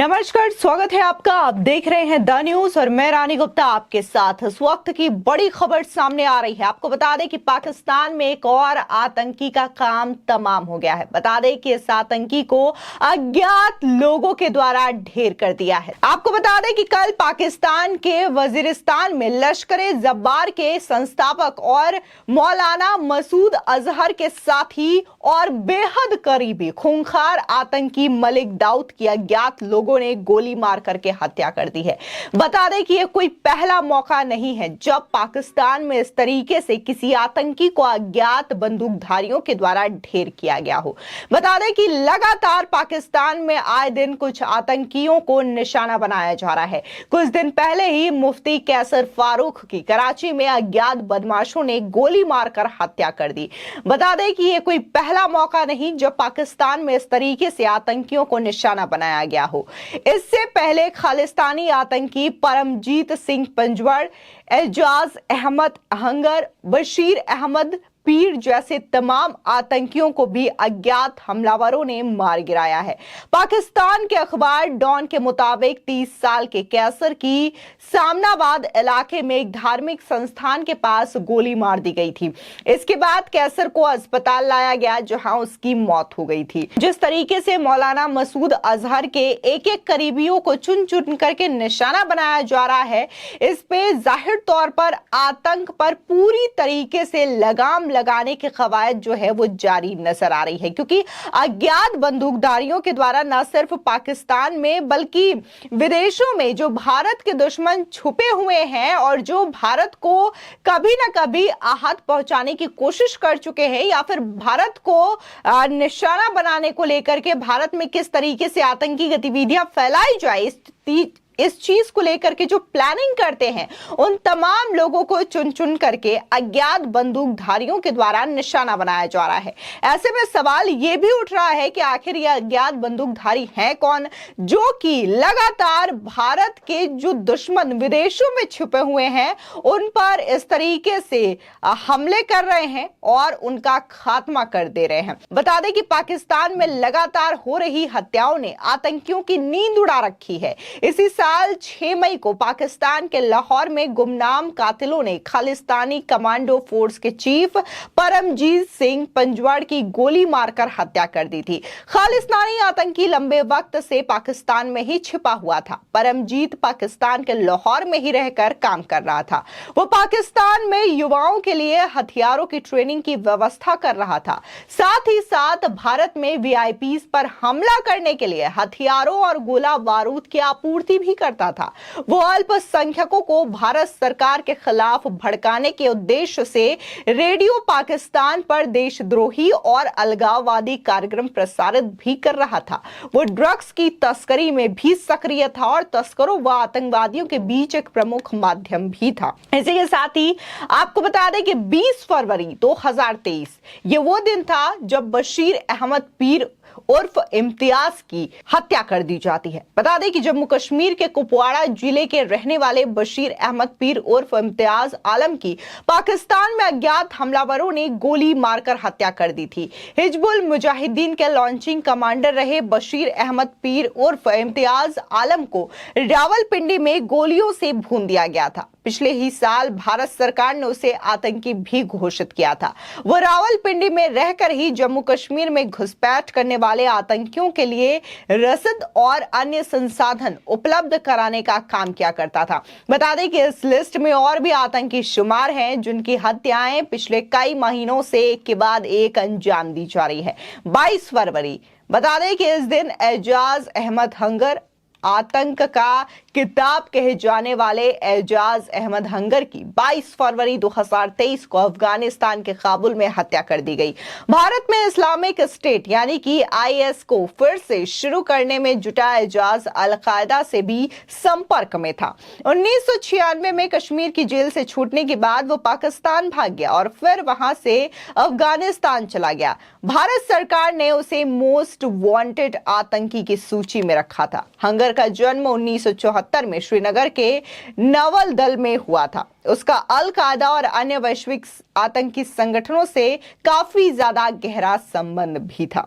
नमस्कार, स्वागत है आपका। आप देख रहे हैं द न्यूज और मैं रानी गुप्ता आपके साथ। इस वक्त की बड़ी खबर सामने आ रही है। आपको बता दें कि पाकिस्तान में एक और आतंकी का काम तमाम हो गया है। बता दें कि इस आतंकी को अज्ञात लोगों के द्वारा ढेर कर दिया है। आपको बता दें कि कल पाकिस्तान के वजीरिस्तान में लश्कर-ए-जब्बार के संस्थापक और मौलाना मसूद अजहर के साथी और बेहद करीबी खूंखार आतंकी मलिक दाऊद की अज्ञात लोगों ने गोली मार करके हत्या कर दी है। बता दें कि यह कोई पहला मौका नहीं है जब पाकिस्तान में इस तरीके से किसी आतंकी को अज्ञात बंदूकधारियों के द्वारा ढेर किया गया हो। बता दें कि लगातार पाकिस्तान में आए दिन कुछ आतंकियों को निशाना बनाया जा रहा है। कुछ दिन पहले ही मुफ्ती कैसर फारूक की कराची में अज्ञात बदमाशों ने गोली मारकर हत्या कर दी। बता दें कि यह कोई पहला मौका नहीं जब पाकिस्तान में इस तरीके से आतंकियों को निशाना बनाया गया हो। इससे पहले खालिस्तानी आतंकी परमजीत सिंह पंजवाड़, एजाज अहमद हंगर, बशीर अहमद पीर जैसे तमाम आतंकियों को भी अज्ञात हमलावरों ने मार गिराया है। पाकिस्तान के अखबार डॉन के मुताबिक 30 साल के कैसर की सामनाबाद इलाके में एक धार्मिक संस्थान के पास गोली मार दी गई थी। इसके बाद कैसर को अस्पताल लाया गया जहां उसकी मौत हो गई थी। जिस तरीके से मौलाना मसूद अजहर के एक एक करीबियों को चुन चुन करके निशाना बनाया जा रहा है, इस पे जाहिर तौर पर आतंक पर पूरी तरीके से लगाम लगाने की कवायद जो है वो जारी नजर आ रही है, क्योंकि अज्ञात बंदूकधारियों के द्वारा न सिर्फ पाकिस्तान में बल्कि विदेशों में जो भारत के दुश्मन छुपे हुए हैं और जो भारत को कभी ना कभी आहत पहुंचाने की कोशिश कर चुके हैं या फिर भारत को निशाना बनाने को लेकर के भारत में किस तरीके से आतंकी गतिविधियां फैलाई जाए, इस चीज को लेकर के जो प्लानिंग करते हैं, उन तमाम लोगों को चुन चुन करके अज्ञात बंदूकधारियों के द्वारा निशाना बनाया जा रहा है। ऐसे में सवाल यह भी उठ रहा है कि आखिर ये अज्ञात बंदूकधारी हैं कौन, जो कि लगातार भारत के जो दुश्मन विदेशों में छुपे हुए हैं उन पर इस तरीके से हमले कर रहे हैं और उनका खात्मा कर दे रहे हैं। बता दें कि पाकिस्तान में लगातार हो रही हत्याओं ने आतंकियों की नींद उड़ा रखी है। इसी साल 6 मई को पाकिस्तान के लाहौर में गुमनाम कातिलों ने खालिस्तानी कमांडो फोर्स के चीफ परमजीत सिंह पंजवाड़ की गोली मारकर हत्या कर दी थी। खालिस्तानी आतंकी लंबे वक्त से पाकिस्तान में ही छिपा हुआ था। परमजीत पाकिस्तान के लाहौर में ही रहकर काम कर रहा था। वो पाकिस्तान में युवाओं के लिए हथियारों की ट्रेनिंग की व्यवस्था कर रहा था। साथ ही साथ भारत में वीआईपीज पर हमला करने के लिए हथियारों और गोला बारूद की आपूर्ति भी करता था। वो अल्पसंख्यकों को भारत सरकार के खिलाफ भड़काने के उद्देश्य से रेडियो पाकिस्तान पर देशद्रोही और अलगाववादी कार्यक्रम प्रसारित भी कर रहा था। वो ड्रग्स की तस्करी में भी सक्रिय था और तस्करों व आतंकवादियों के बीच एक प्रमुख माध्यम भी था। इसी के साथ ही आपको बता दें कि 20 फरवरी 2023 ये वो दिन था जब बशीर अहमद पीर उर्फ इम्तियाज की हत्या कर दी जाती है। बता दें कि जम्मू कश्मीर के कुपवाड़ा जिले के रहने वाले बशीर अहमद पीर उर्फ इम्तियाज आलम की पाकिस्तान में अज्ञात हमलावरों ने गोली मारकर हत्या कर दी थी। हिजबुल मुजाहिदीन के लॉन्चिंग कमांडर रहे बशीर अहमद पीर उर्फ इम्तियाज आलम को रावलपिंडी में गोलियों से भून दिया गया था। पिछले ही साल भारत सरकार ने उसे आतंकी भी घोषित किया था। वो रावलपिंडी में रहकर ही जम्मू कश्मीर में घुसपैठ करने वाले आतंकियों के लिए रसद और अन्य संसाधन उपलब्ध कराने का काम किया करता था। बता दें कि इस लिस्ट में और भी आतंकी शुमार हैं जिनकी हत्याएं पिछले कई महीनों से एक के बाद एक अंजाम दी जा रही है। 22 फरवरी बता दें कि इस दिन एजाज अहमद हंगर, आतंक का किताब कहे जाने वाले एजाज अहमद हंगर की 22 फरवरी 2023 को अफगानिस्तान के काबुल में हत्या कर दी गई। भारत में इस्लामिक स्टेट यानी कि आईएस को फिर से शुरू करने में जुटा एजाज अल-कायदा से भी संपर्क में था। 1996 में कश्मीर की जेल से छूटने के बाद वो पाकिस्तान भाग गया और फिर वहां से अफगानिस्तान चला गया। भारत सरकार ने उसे मोस्ट वांटेड आतंकी की सूची में रखा था। हंगर का जन्म 1974 में श्रीनगर के नवल दल में हुआ था। उसका अल कायदा और अन्य वैश्विक आतंकी संगठनों से काफी ज्यादा गहरा संबंध भी था।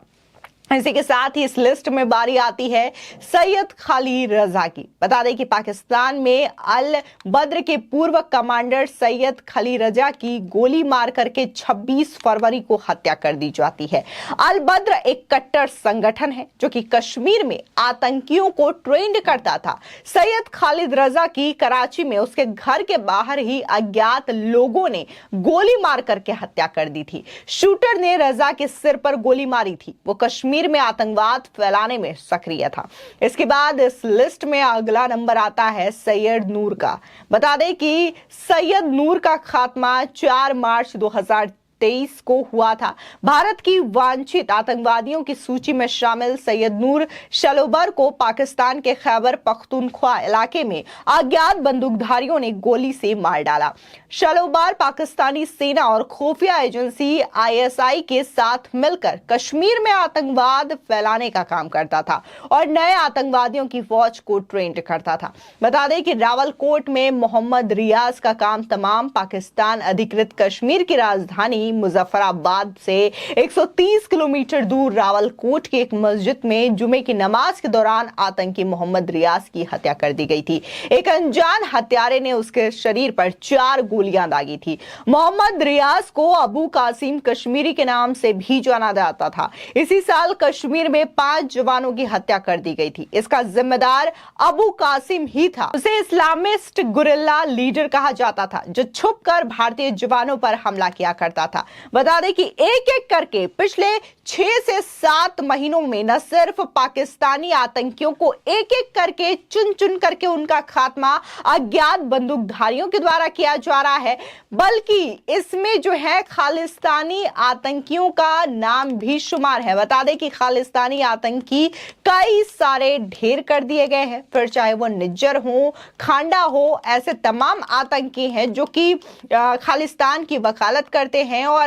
इसी के साथ ही इस लिस्ट में बारी आती है सैयद खालिद रजा की। बता दें कि पाकिस्तान में अल बद्र के पूर्व कमांडर सैयद खालिद रजा की गोली मार करके 26 फरवरी को हत्या कर दी जाती है। अल बद्र एक कट्टर संगठन है जो कि कश्मीर में आतंकियों को ट्रेंड करता था। सैयद खालिद रजा की कराची में उसके घर के बाहर ही अज्ञात लोगों ने गोली मार करके हत्या कर दी थी। शूटर ने रजा के सिर पर गोली मारी थी। वो कश्मीर में आतंकवाद फैलाने में सक्रिय था। इसके बाद इस लिस्ट में अगला नंबर आता है सैयद नूर का। बता दें कि सैयद नूर का खात्मा 4 मार्च 2023 को हुआ था। भारत की वांछित आतंकवादियों की सूची में शामिल सैयद नूर शलोबर को पाकिस्तान के खैबर पख्तूनख्वा इलाके में अज्ञात बंदूकधारियों ने गोली से मार डाला। शलोबर पाकिस्तानी सेना और खुफिया एजेंसी ISI के साथ मिलकर कश्मीर में आतंकवाद फैलाने का काम करता था और नए आतंकवादियों की फौज को ट्रेंड करता था। बता दें कि रावलकोट में मोहम्मद रियाज का काम तमाम पाकिस्तान अधिकृत कश्मीर की राजधानी मुजफ्फराबाद से 130 किलोमीटर दूर रावलकोट की एक मस्जिद में जुमे की नमाज के दौरान आतंकी मोहम्मद रियाज की हत्या कर दी गई थी। एक अनजान हत्यारे ने उसके शरीर पर 4 गोलियां दागी थी। मोहम्मद रियाज को अबू कासिम कश्मीरी के नाम से भी जाना जाता था। इसी साल कश्मीर में 5 जवानों की हत्या कर दी गई थी। इसका जिम्मेदार अबू कासिम ही था। उसे इस्लामिस्ट गुरिल्ला लीडर कहा जाता था जो छुपकर भारतीय जवानों पर हमला किया करता था। बता दें कि एक एक करके पिछले 6 से 7 महीनों में न सिर्फ पाकिस्तानी आतंकियों को एक एक करके चुन चुन करके उनका खात्मा अज्ञात बंदूकधारियों के द्वारा किया जा रहा है, बल्कि इसमें जो है खालिस्तानी आतंकियों का नाम भी शुमार है। बता दें कि खालिस्तानी आतंकी कई सारे ढेर कर दिए गए हैं, फिर चाहे वो निज्जर हो, खांडा हो, ऐसे तमाम आतंकी हैं जो कि खालिस्तान की वकालत करते हैं और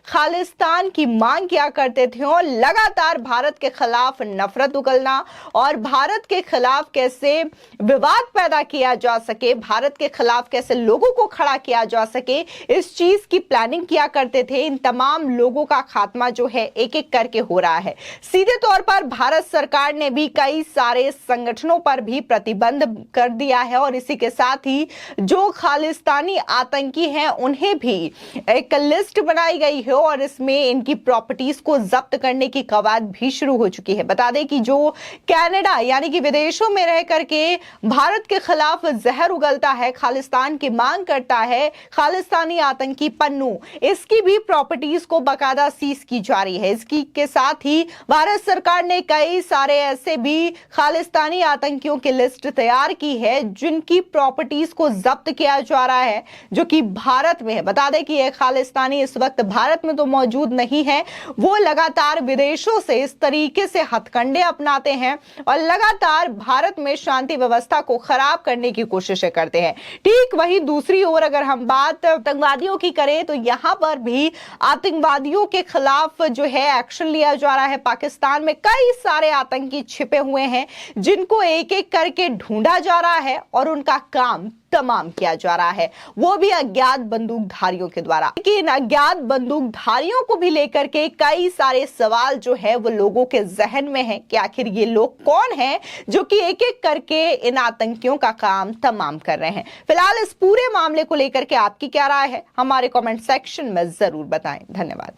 खालिस्तान की मांग किया करते थे और लगातार भारत के खिलाफ नफरत उगलना और भारत के खिलाफ कैसे विवाद पैदा किया जा सके, भारत के खिलाफ कैसे लोगों को खड़ा किया जा सके, इस चीज की प्लानिंग किया करते थे। इन तमाम लोगों का खात्मा जो है एक एक करके हो रहा है। सीधे तौर पर भारत सरकार ने भी कई सारे संगठनों पर भी प्रतिबंध कर दिया है और इसी के साथ ही जो खालिस्तानी आतंकी हैं उन्हें भी एक लिस्ट बनाई गई है और इसमें इनकी प्रॉपर्टीज को जब्त करने की कवायद भी शुरू हो चुकी है। बता दें कि जो कनाडा यानी कि विदेशों में रह करके भारत के खिलाफ जहर उगलता है, खालिस्तान की मांग करता है, खालिस्तानी आतंकी पन्नू, इसकी भी प्रॉपर्टीज को बकायदा सीज की जा रही है। इसकी के साथ ही भारत सरकार ने कई सारे ऐसे भी खालिस्तानी आतंकियों की लिस्ट तैयार की है जिनकी प्रॉपर्टीज को जब्त किया जा रहा है जो कि भारत में है। बता दें कि ये खालिस्तानी इस वक्त भारत में तो मौजूद नहीं है, वो लगातार विदेशों से इस तरीके से हथकंडे अपनाते हैं और लगातार भारत में शांति व्यवस्था को खराब करने की कोशिशें करते हैं। ठीक वही दूसरी ओर अगर हम बात आतंकवादियों की करें तो यहां पर भी आतंकवादियों के खिलाफ जो है एक्शन लिया जा रहा है। पाकिस्तान में कई सारे आतंकी छिपे हुए हैं जिनको एक एक करके ढूंढा जा रहा है और उनका काम तमाम किया जा रहा है, वो भी अज्ञात बंदूकधारियों के द्वारा। लेकिन अज्ञात बंदूकधारियों को भी लेकर के कई सारे सवाल जो है वो लोगों के जहन में है कि आखिर ये लोग कौन हैं जो कि एक एक करके इन आतंकियों का काम तमाम कर रहे हैं। फिलहाल इस पूरे मामले को लेकर के आपकी क्या राय है, हमारे कमेंट सेक्शन में जरूर बताएं। धन्यवाद।